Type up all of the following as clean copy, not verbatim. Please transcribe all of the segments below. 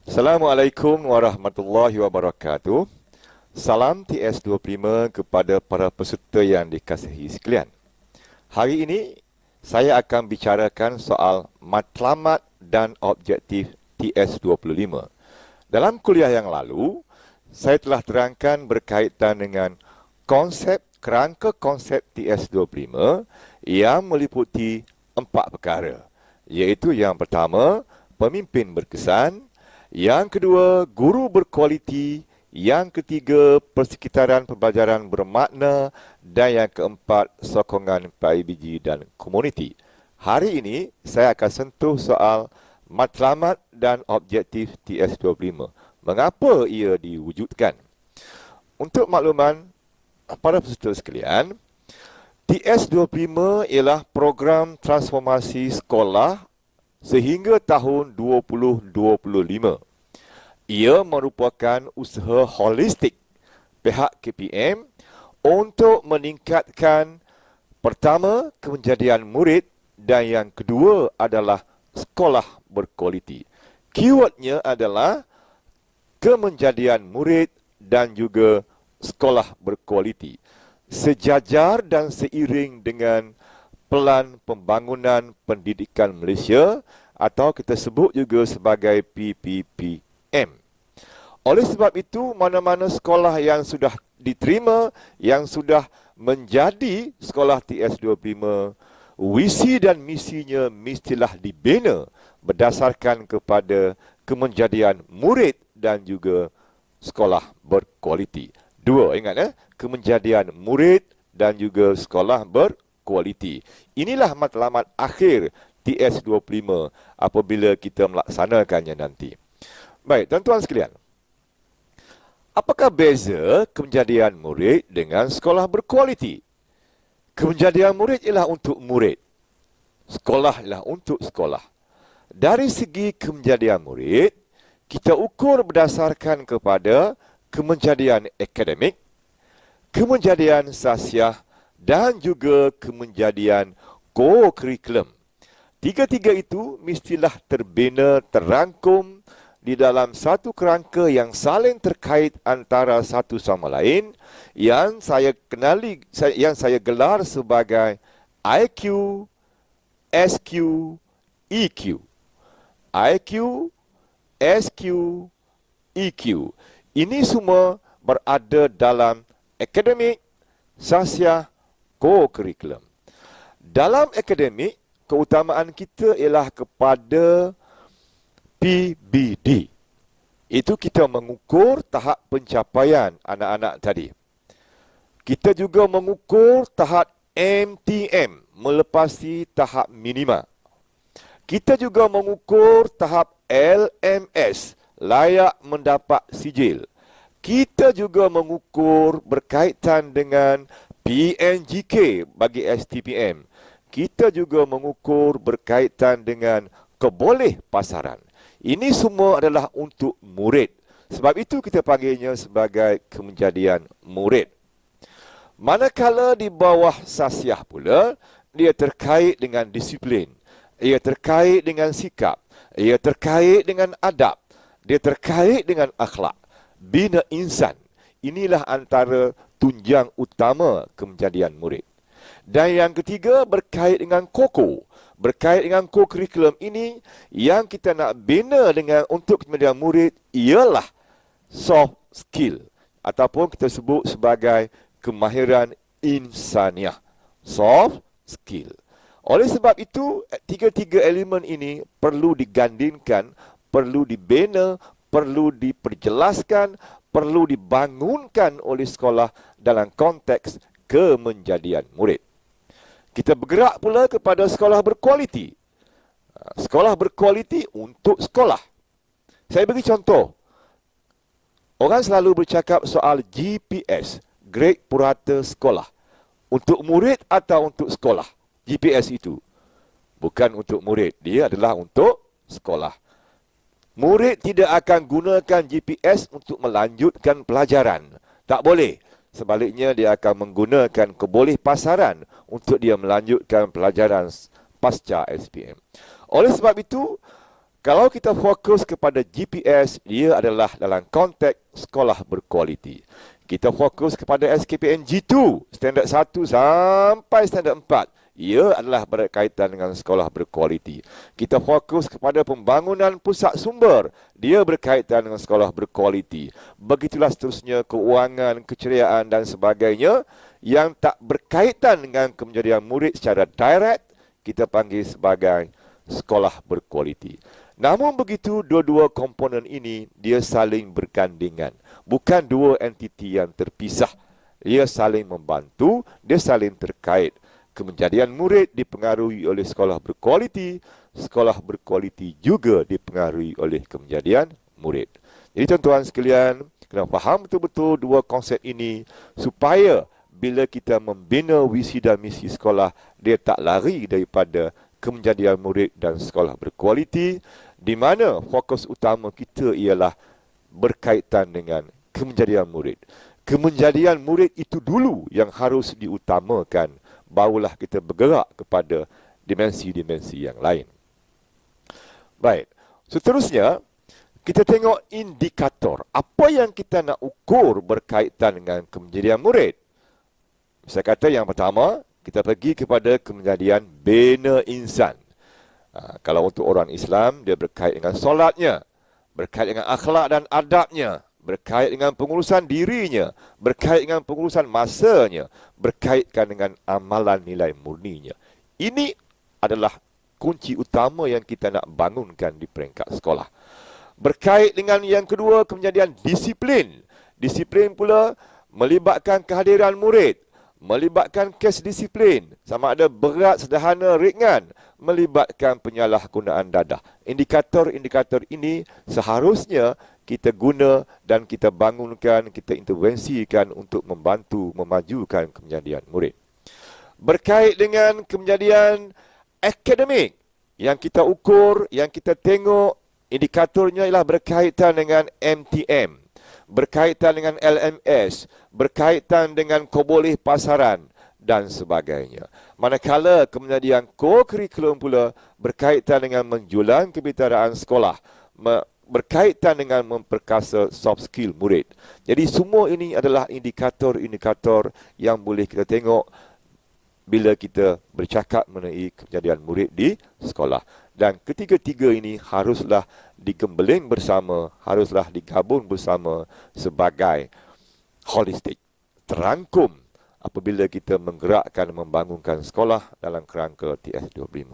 Assalamualaikum warahmatullahi wabarakatuh. Salam TS25 kepada para peserta yang dikasihi sekalian. Hari ini saya akan bicarakan soal matlamat dan objektif TS25. Dalam kuliah yang lalu, saya telah terangkan berkaitan dengan kerangka konsep TS25 yang meliputi 4 perkara, iaitu yang pertama, pemimpin berkesan, yang kedua, guru berkualiti, yang ketiga, persekitaran pembelajaran bermakna, dan yang keempat, sokongan PIBG dan komuniti. Hari ini, saya akan sentuh soal matlamat dan objektif TS25. Mengapa ia diwujudkan? Untuk makluman para peserta sekalian, TS25 ialah program transformasi sekolah sehingga tahun 2025. Ia merupakan usaha holistik pihak KPM untuk meningkatkan pertama, kemenjadian murid, dan yang kedua adalah sekolah berkualiti. Keywordnya adalah kemenjadian murid dan juga sekolah berkualiti. Sejajar dan seiring dengan Pelan Pembangunan Pendidikan Malaysia atau kita sebut juga sebagai PPPM. Oleh sebab itu, mana-mana sekolah yang sudah diterima, yang sudah menjadi sekolah TS25, visi dan misinya mestilah dibina berdasarkan kepada kemenjadian murid dan juga sekolah berkualiti. Dua, ingat kemenjadian murid dan juga sekolah berkualiti. Inilah matlamat akhir TS25 apabila kita melaksanakannya nanti. Baik, tuan-tuan sekalian. Apakah beza kemenjadian murid dengan sekolah berkualiti? Kemenjadian murid ialah untuk murid. Sekolah ialah untuk sekolah. Dari segi kemenjadian murid, kita ukur berdasarkan kepada kemenjadian akademik, kemenjadian sasiah dan juga kemenjadian co-curriculum. Tiga-tiga itu mestilah terbina, terangkum di dalam satu kerangka yang saling terkait antara satu sama lain yang saya gelar sebagai IQ, SQ, EQ. IQ, SQ, EQ. Ini semua berada dalam akademik, sasiah, co-curriculum. Dalam akademik, keutamaan kita ialah kepada PBD. Itu kita mengukur tahap pencapaian anak-anak tadi. Kita juga mengukur tahap MTM, melepasi tahap minima. Kita juga mengukur tahap LMS, layak mendapat sijil. Kita juga mengukur berkaitan dengan PNGK bagi STPM. Kita juga mengukur berkaitan dengan keboleh pasaran. Ini semua adalah untuk murid. Sebab itu kita panggilnya sebagai kemenjadian murid. Manakala di bawah sasiah pula, dia terkait dengan disiplin. Ia terkait dengan sikap. Ia terkait dengan adab. Dia terkait dengan akhlak. Bina insan. Inilah antara tunjang utama kemenjadian murid. Dan yang ketiga berkait dengan KOKO. Berkait dengan co-curriculum ini, yang kita nak bina dengan untuk kemenjadian murid ialah soft skill. Ataupun kita sebut sebagai kemahiran insaniah. Soft skill. Oleh sebab itu, tiga-tiga elemen ini perlu digandingkan, perlu dibina, perlu diperjelaskan, perlu dibangunkan oleh sekolah dalam konteks kemenjadian murid. Kita bergerak pula kepada sekolah berkualiti. Sekolah berkualiti untuk sekolah. Saya bagi contoh. Orang selalu bercakap soal GPS, Grade Purata Sekolah. Untuk murid atau untuk sekolah? GPS itu bukan untuk murid, dia adalah untuk sekolah. Murid tidak akan gunakan GPS untuk melanjutkan pelajaran. Tak boleh. Sebaliknya, dia akan menggunakan keboleh pasaran untuk dia melanjutkan pelajaran pasca SPM. Oleh sebab itu, Kalau kita fokus kepada GPS, dia adalah dalam konteks sekolah berkualiti. Kita fokus kepada SKPN G2, standard 1 sampai standard 4. Ia adalah berkaitan dengan sekolah berkualiti. Kita fokus kepada pembangunan pusat sumber. Dia berkaitan dengan sekolah berkualiti. Begitulah seterusnya keuangan, keceriaan dan sebagainya yang tak berkaitan dengan kemenjadian murid secara direct, kita panggil sebagai sekolah berkualiti. Namun begitu, dua-dua komponen ini dia saling bergandingan. Bukan dua entiti yang terpisah. Dia saling membantu, dia saling terkait. Kemenjadian murid dipengaruhi oleh sekolah berkualiti juga dipengaruhi oleh kemenjadian murid. Jadi tuan-tuan sekalian, kena faham betul-betul dua konsep ini supaya bila kita membina visi dan misi sekolah, dia tak lari daripada kemenjadian murid dan sekolah berkualiti, di mana fokus utama kita ialah berkaitan dengan kemenjadian murid. Kemenjadian murid itu dulu yang harus diutamakan, barulah kita bergerak kepada dimensi-dimensi yang lain. Baik, seterusnya kita tengok indikator. Apa yang kita nak ukur berkaitan dengan kemenjadian murid? Saya kata yang pertama, kita pergi kepada kemenjadian bina insan. Kalau untuk orang Islam, dia berkait dengan solatnya, berkait dengan akhlak dan adabnya, berkait dengan pengurusan dirinya, berkait dengan pengurusan masanya, berkaitkan dengan amalan nilai murninya. Ini adalah kunci utama yang kita nak bangunkan di peringkat sekolah. Berkait dengan yang kedua, kemenjadian disiplin. Disiplin pula melibatkan kehadiran murid, melibatkan kes disiplin, sama ada berat, sederhana, ringan, melibatkan penyalahgunaan dadah. Indikator-indikator ini seharusnya kita guna dan kita bangunkan, kita intervensikan untuk membantu memajukan kemenjadian murid. Berkait dengan kemenjadian akademik, yang kita ukur, yang kita tengok, indikatornya ialah berkaitan dengan MTM, berkaitan dengan LMS, berkaitan dengan koboleh pasaran dan sebagainya. Manakala kemenjadian co-curriculum pula berkaitan dengan menjulang kebitaraan sekolah, berkaitan dengan memperkasa soft skill murid. Jadi semua ini adalah indikator-indikator yang boleh kita tengok bila kita bercakap mengenai kemenjadian murid di sekolah. Dan ketiga-tiga ini haruslah digembeling bersama, haruslah digabung bersama sebagai holistik, terangkum apabila kita menggerakkan, membangunkan sekolah dalam kerangka TS25.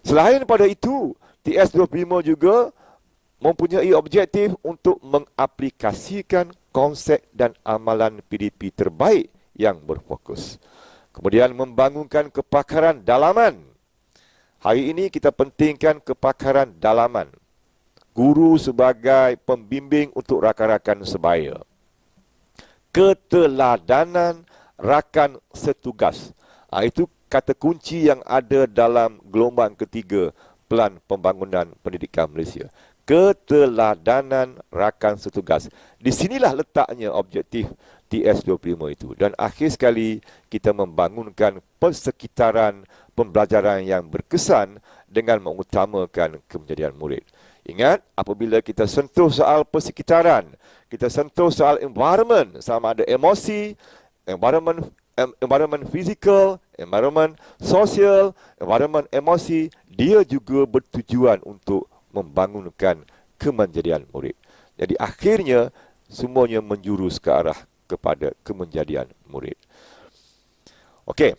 Selain daripada itu, TS25 juga mempunyai objektif untuk mengaplikasikan konsep dan amalan PDP terbaik yang berfokus. Kemudian membangunkan kepakaran dalaman. Hari ini kita pentingkan kepakaran dalaman. Guru sebagai pembimbing untuk rakan-rakan sebaya. Keteladanan rakan setugas. Itu kata kunci yang ada dalam gelombang ketiga Pelan Pembangunan Pendidikan Malaysia. Keteladanan rakan setugas. Di sinilah letaknya objektif TS25 itu. Dan akhir sekali kita membangunkan persekitaran pembelajaran yang berkesan dengan mengutamakan kemenjadian murid. Ingat, apabila kita sentuh soal persekitaran, kita sentuh soal environment, sama ada emosi, environment physical, environment sosial, environment emosi, dia juga bertujuan untuk membangunkan kemenjadian murid. Jadi akhirnya semuanya menjurus ke arah kepada kemenjadian murid. Okey.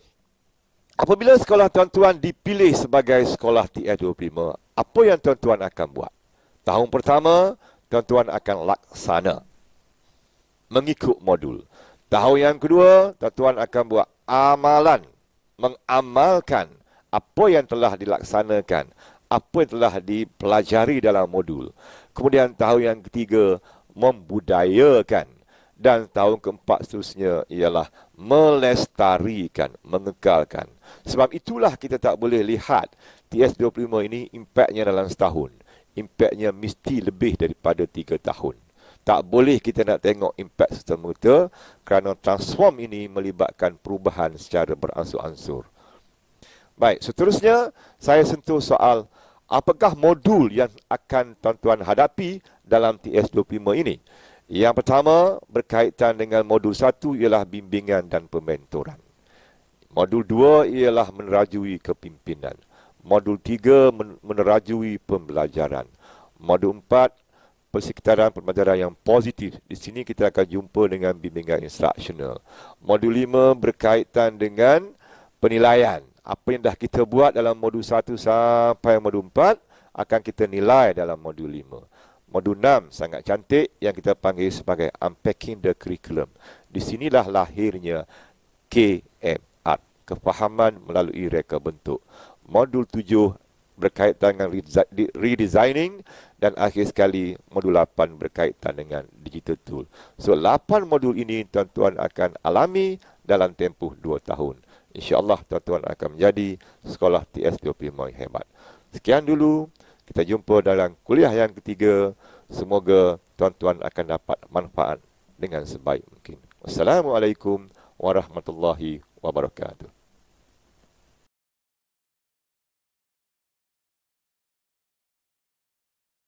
Apabila sekolah tuan-tuan dipilih sebagai sekolah TS25, apa yang tuan-tuan akan buat? Tahun pertama, tuan-tuan akan laksana mengikut modul. Tahun yang kedua, tuan-tuan akan buat amalan, mengamalkan apa yang telah dilaksanakan, apa yang telah dipelajari dalam modul. Kemudian tahun yang ketiga, membudayakan. Dan tahun keempat seterusnya ialah melestarikan, mengekalkan. Sebab itulah kita tak boleh lihat TS25 ini impaknya dalam setahun. Impaknya mesti lebih daripada 3 tahun. Tak boleh kita nak tengok impak serta-merta kerana transform ini melibatkan perubahan secara beransur-ansur. Baik, seterusnya saya sentuh soal Apakah modul yang akan tuan-tuan hadapi dalam TS25 ini? Yang pertama berkaitan dengan modul 1 ialah bimbingan dan pementoran. Modul 2 ialah menerajui kepimpinan. Modul 3 menerajui pembelajaran. Modul 4 persekitaran pembelajaran yang positif. Di sini kita akan jumpa dengan bimbingan instruksional. Modul 5 berkaitan dengan penilaian. Apa yang dah kita buat dalam modul 1 sampai modul 4 akan kita nilai dalam modul 5. Modul 6 sangat cantik yang kita panggil sebagai Unpacking the Curriculum. Di sinilah lahirnya KM Art, kefahaman melalui reka bentuk. Modul 7 berkaitan dengan redesigning dan akhir sekali modul 8 berkaitan dengan digital tool. So 8 modul ini tuan-tuan akan alami dalam tempoh 2 tahun. InsyaAllah tuan-tuan akan menjadi sekolah TS25 yang hebat. Sekian dulu, kita jumpa dalam kuliah yang ketiga. Semoga tuan-tuan akan dapat manfaat dengan sebaik mungkin. Wassalamualaikum warahmatullahi wabarakatuh.